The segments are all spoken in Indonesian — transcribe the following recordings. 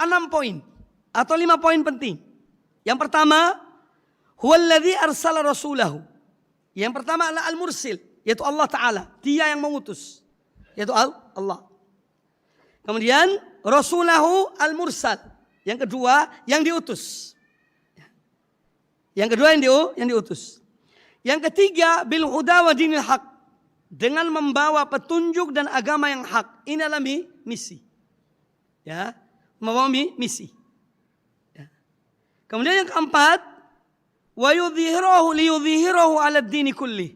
6 poin atau 5 poin penting. Yang pertama, huwallazi arsala rasulahu. Yang pertama adalah al-mursil, yaitu Allah Ta'ala. Dia yang mengutus, yaitu Allah. Kemudian rasulahu al-mursal. Yang kedua yang diutus. Yang kedua yang diutus. Yang ketiga bil huda wa dinil haq. Dengan membawa petunjuk dan agama yang hak. Ini adalah misi. Ya, membawa misi. Ya. Kemudian yang keempat, wa liyudhhirahu 'ala ad-dini kulli.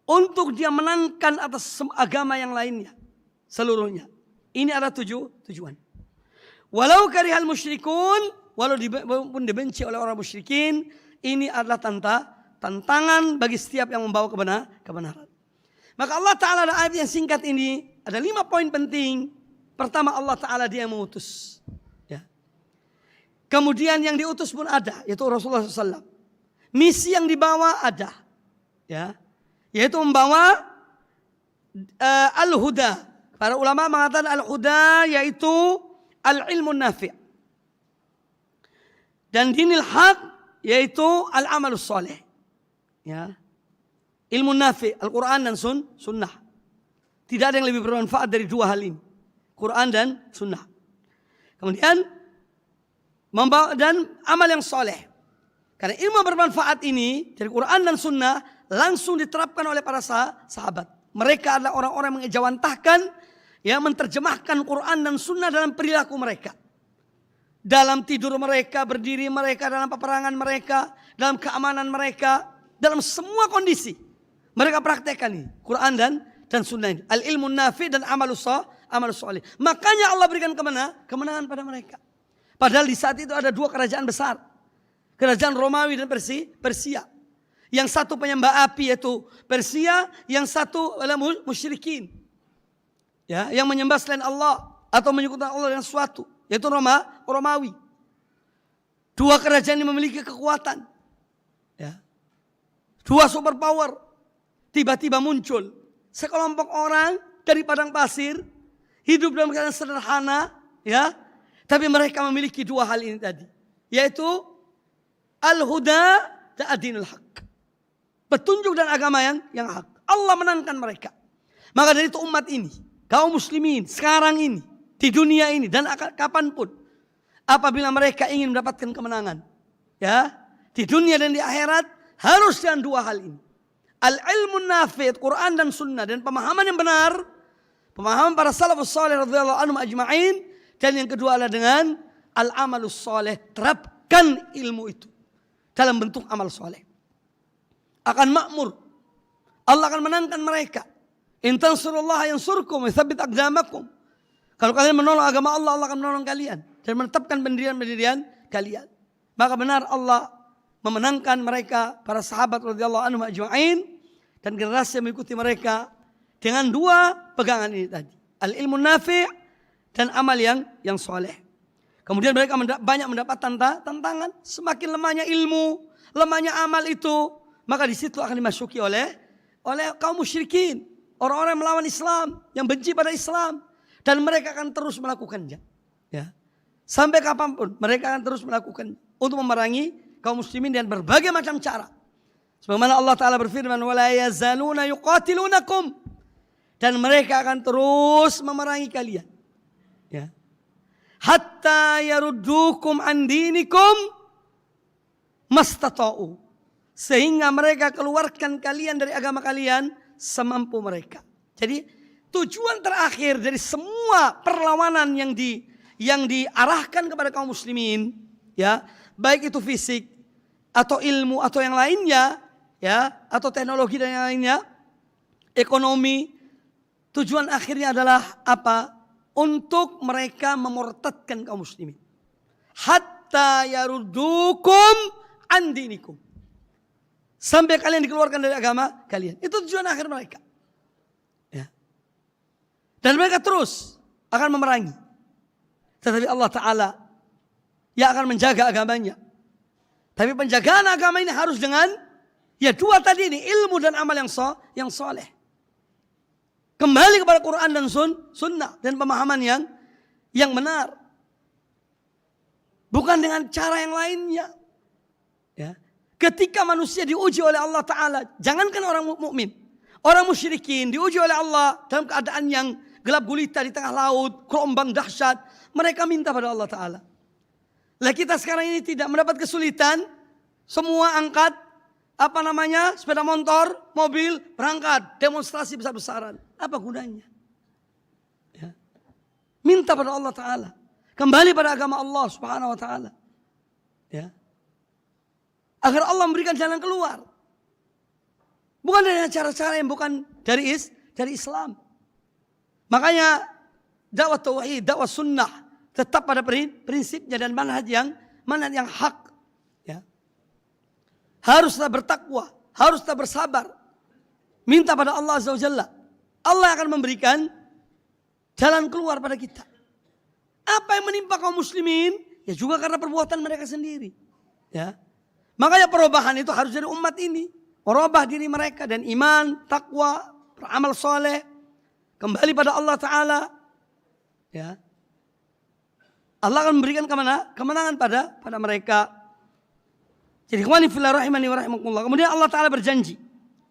Untuk dia menangkan atas agama yang lainnya seluruhnya. Ini adalah tujuan. Walau karihal musyrikun, walaupun dibenci oleh orang musyrikin, ini adalah tantangan bagi setiap yang membawa kebenaran. Maka Allah Ta'ala dalam ayat yang singkat ini ada 5 poin penting. Pertama, Allah Ta'ala dia yang mengutus. Ya. Kemudian yang diutus pun ada, yaitu Rasulullah SAW. Misi yang dibawa ada, ya, yaitu membawa al-huda. Para ulama mengatakan al-huda yaitu al-ilmu nafi'. Dan dinil haq yaitu al-amalus soleh. Ya. Ilmu nafi', Al-Quran dan sunnah. Tidak ada yang lebih bermanfaat dari 2 hal ini. Quran dan sunnah. Kemudian membawa dan amal yang soleh. Karena ilmu bermanfaat ini dari Quran dan sunnah langsung diterapkan oleh para sahabat. Mereka adalah orang-orang yang mengejawantahkan, ya, menerjemahkan Quran dan sunnah dalam perilaku mereka. Dalam tidur mereka, berdiri mereka, dalam peperangan mereka, dalam keamanan mereka, dalam semua kondisi. Mereka praktekkan ini, Quran dan sunnah ini. Al-ilmu nafi dan amalus soleh. Makanya Allah berikan kemenangan pada mereka. Padahal di saat itu ada 2 kerajaan besar. Kerajaan Romawi dan Persia. Yang satu penyembah api yaitu Persia, yang satu adalah musyrikin. Ya, yang menyembah selain Allah atau menyekutukan Allah dengan sesuatu, yaitu Romawi. 2 kerajaan ini memiliki kekuatan. Ya. 2 superpower tiba-tiba muncul. Sekelompok orang dari padang pasir hidup dalam keadaan sederhana, ya. Tapi mereka memiliki 2 hal ini tadi, yaitu al-huda dan ad-dinul haq. Petunjuk dan agama yang hak. Allah menangkan mereka. Maka dari itu umat ini, kaum muslimin sekarang ini, di dunia ini dan kapanpun, apabila mereka ingin mendapatkan kemenangan, ya, di dunia dan di akhirat, harus dengan 2 hal ini. Al-ilmu nafi', Quran dan sunnah, dan pemahaman yang benar, pemahaman para salafus salih radhiyallahu anhum ajma'in. Dan yang kedua adalah dengan al-amalus soleh. Terapkan ilmu itu dalam bentuk amal soleh. Akan makmur. Allah akan menangkan mereka. In tansurullaha yansurkum wa yuthabbit aqdamakum. Kalau kalian menolong agama Allah, Allah akan menolong kalian dan menetapkan pendirian kalian. Maka benar Allah memenangkan mereka, para sahabat radhiyallahu anhum ajma'in, dan generasi yang mengikuti mereka dengan 2 pegangan ini tadi. Al-ilmu nafi' dan amal yang soleh. Kemudian mereka banyak mendapat tantangan. Semakin lemahnya ilmu, lemahnya amal itu, maka di situ akan dimasuki oleh kaum musyrikin, orang-orang yang melawan Islam, yang benci pada Islam, dan mereka akan terus melakukannya. Ya. Sampai kapanpun mereka akan terus melakukan untuk memerangi kaum muslimin dengan berbagai macam cara. Sebagaimana Allah Ta'ala berfirman, wala yazaluna yuqatilunakum, dan mereka akan terus memerangi kalian. Ya. Hatta yaruddukum an dinikum mastata'u, sehingga mereka keluarkan kalian dari agama kalian semampu mereka. Jadi tujuan terakhir dari semua perlawanan yang diarahkan kepada kaum muslimin, ya, baik itu fisik atau ilmu atau yang lainnya, ya, atau teknologi dan yang lainnya, ekonomi, tujuan akhirnya adalah apa? Untuk mereka memurtadkan kaum muslimin. Hatta yaruddukum an dinikum, sampai kalian dikeluarkan dari agama kalian. Itu tujuan akhir mereka. Ya. Dan mereka terus akan memerangi. Tetapi Allah Ta'ala yang akan menjaga agamanya. Tapi penjagaan agama ini harus dengan, ya, 2 tadi ini, ilmu dan amal yang soleh. Kembali kepada Quran dan sunnah dan pemahaman yang benar. Bukan dengan cara yang lainnya. Ya. Ketika manusia diuji oleh Allah Ta'ala, jangankan orang mukmin, orang musyrikin diuji oleh Allah dalam keadaan yang gelap gulita di tengah laut, gelombang dahsyat, mereka minta pada Allah Ta'ala. Lah kita sekarang ini tidak mendapat kesulitan, semua angkat sepeda motor, mobil, berangkat, demonstrasi besar-besaran. Apa gunanya? Ya. Minta pada Allah Ta'ala. Kembali pada agama Allah Subhanahu wa Ta'ala. Ya. Agar Allah memberikan jalan keluar. Bukan dengan cara-cara yang bukan dari Islam. Makanya dakwah tauhid, dakwah sunnah tetap pada prinsipnya dan manhaj yang hak. Ya. Harus tetap bertakwa, harus tetap bersabar. Minta pada Allah Azza wa Jalla. Allah akan memberikan jalan keluar pada kita. Apa yang menimpa kaum muslimin? Ya juga karena perbuatan mereka sendiri. Ya. Makanya perubahan itu harus dari umat ini. Merubah diri mereka dan iman, takwa, beramal soleh. Kembali pada Allah Ta'ala. Ya. Allah akan memberikan kemenangan pada mereka. Jadi ikhwani fillah rahimani wa rahimakumullah. Kemudian Allah Ta'ala berjanji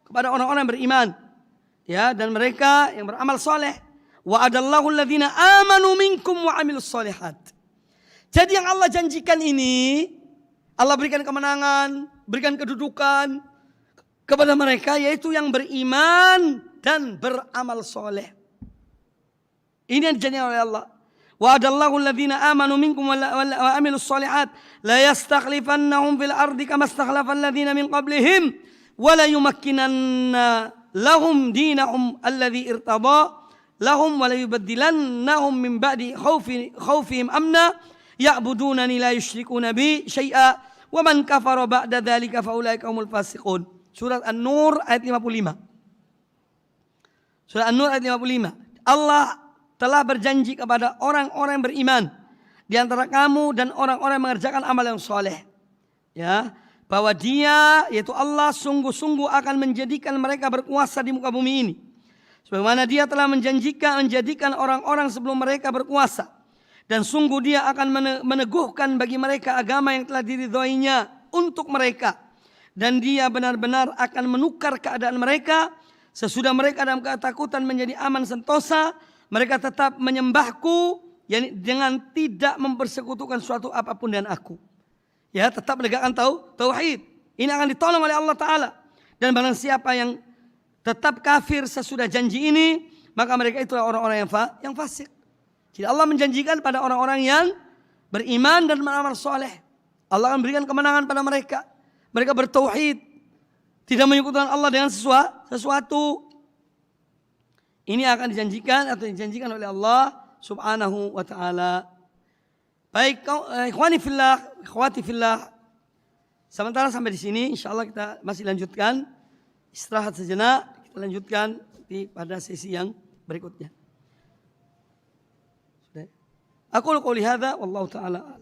kepada orang-orang yang beriman. Ya, dan mereka yang beramal soleh. Wa'adallahu alladhina amanu minkum wa amilus solihat. Jadi yang Allah janjikan ini, Allah berikan kemenangan, berikan kedudukan kepada mereka, yaitu yang beriman dan beramal soleh. Ini yang dijanjikan oleh Allah. Wa'adallahu alladhina amanu minkum wa amilus solihat la yastakhlifannahum fil ardi kama istakhlafa alladhina min qablihim wa la yumakkinanna lahum dinahum alladhi irtada lahum wa la yubaddilannahum min ba'di khawfihim amna ya'budunani la yusyrikuna bi syai'a wa man kafara ba'da dzalika fa ulaika humul fasiqun. Surat An-Nur ayat 55. Surat An-Nur ayat 55. Allah telah berjanji kepada orang-orang yang beriman di antara kamu dan orang-orang yang mengerjakan amal yang soleh. Ya, bahwa Dia yaitu Allah sungguh-sungguh akan menjadikan mereka berkuasa di muka bumi ini. Sebagaimana Dia telah menjadikan orang-orang sebelum mereka berkuasa. Dan sungguh Dia akan meneguhkan bagi mereka agama yang telah diridhoinya untuk mereka. Dan Dia benar-benar akan menukar keadaan mereka. Sesudah mereka dalam ketakutan menjadi aman sentosa, mereka tetap menyembahku dengan tidak mempersekutukan suatu apapun dengan aku. Ya, tetap menegakkan tauhid. Ini akan ditolong oleh Allah Ta'ala. Dan barang siapa yang tetap kafir sesudah janji ini, maka mereka itulah orang-orang yang fasik. Jadi Allah menjanjikan pada orang-orang yang beriman dan beramal soleh, Allah akan berikan kemenangan pada mereka. Mereka bertauhid, tidak menyekutukan Allah dengan sesuatu. Ini akan dijanjikan oleh Allah Subhanahu wa Ta'ala. Baik, ikhwani fillah, ikhwati fillah. Sementara sampai di sini, insyaallah kita masih lanjutkan. Istirahat sejenak, kita lanjutkan pada sesi yang berikutnya. Aku qouli hadza wallahu ta'ala a'lam.